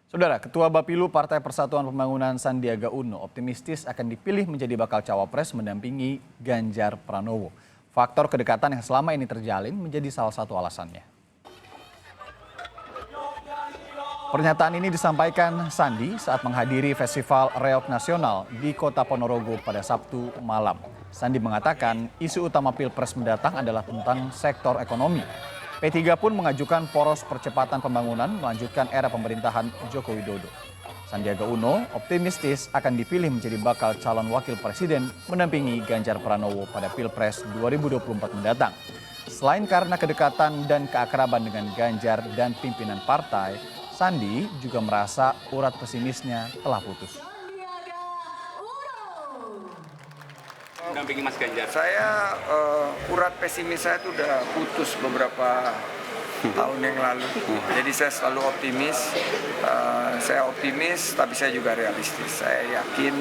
Saudara, Ketua Bapilu Partai Persatuan Pembangunan Sandiaga Uno optimistis akan dipilih menjadi bakal cawapres mendampingi Ganjar Pranowo. Faktor kedekatan yang selama ini terjalin menjadi salah satu alasannya. Pernyataan ini disampaikan Sandi saat menghadiri Festival Reok Nasional di Kota Ponorogo pada Sabtu malam. Sandi mengatakan isu utama Pilpres mendatang adalah tentang sektor ekonomi. P3 pun mengajukan poros percepatan pembangunan melanjutkan era pemerintahan Joko Widodo. Sandiaga Uno optimistis akan dipilih menjadi bakal calon wakil presiden mendampingi Ganjar Pranowo pada Pilpres 2024 mendatang. Selain karena kedekatan dan keakraban dengan Ganjar dan pimpinan partai, Sandi juga merasa urat pesimisnya telah putus. Mendampingi Mas Ganjar. Saya urat pesimis saya itu udah putus beberapa tahun yang lalu. Jadi saya selalu optimis. Saya optimis, tapi saya juga realistis. Saya yakin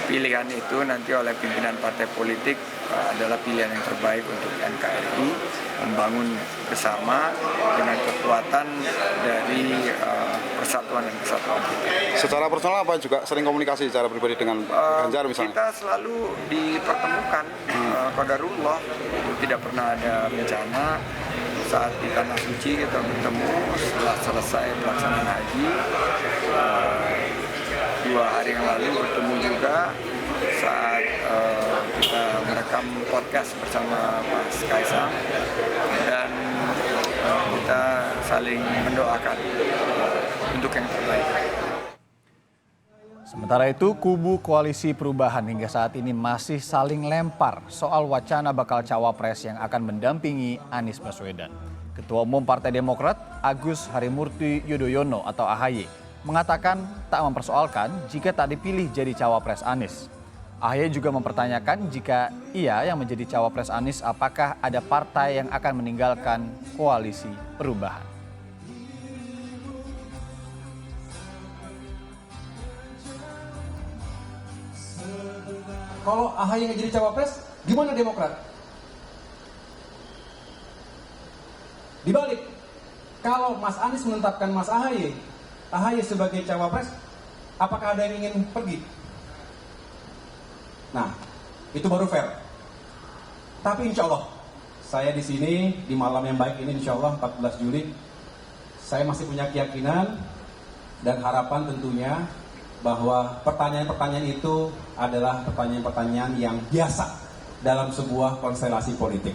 pilihan itu nanti oleh pimpinan partai politik adalah pilihan yang terbaik untuk NKRI, membangun bersama dengan kekuatan dari persatuan dan kesatuan kita. Secara personal apa juga sering komunikasi secara pribadi dengan Ganjar misalnya? Kita selalu dipertemukan, qadarullah, tidak pernah ada bencana. Saat di Tanah Suci kita bertemu setelah selesai pelaksanaan haji, 2 hari yang lalu bertemu juga saat kita merekam podcast bersama Mas Kaisang dan kita saling mendoakan untuk yang terbaik. Sementara itu, kubu Koalisi Perubahan hingga saat ini masih saling lempar soal wacana bakal cawapres yang akan mendampingi Anies Baswedan. Ketua Umum Partai Demokrat, Agus Harimurti Yudhoyono atau AHY, mengatakan tak mempersoalkan jika tak dipilih jadi cawapres Anies. AHY juga mempertanyakan jika ia yang menjadi cawapres Anies, apakah ada partai yang akan meninggalkan Koalisi Perubahan. Kalau AHY nggak jadi cawapres, gimana Demokrat? Dibalik, kalau Mas Anies menetapkan Mas AHY sebagai cawapres, apakah ada yang ingin pergi? Nah, itu baru fair. Tapi insya Allah, saya di sini, di malam yang baik ini insya Allah 14 Juli, saya masih punya keyakinan dan harapan tentunya bahwa pertanyaan-pertanyaan itu adalah pertanyaan-pertanyaan yang biasa dalam sebuah konstelasi politik.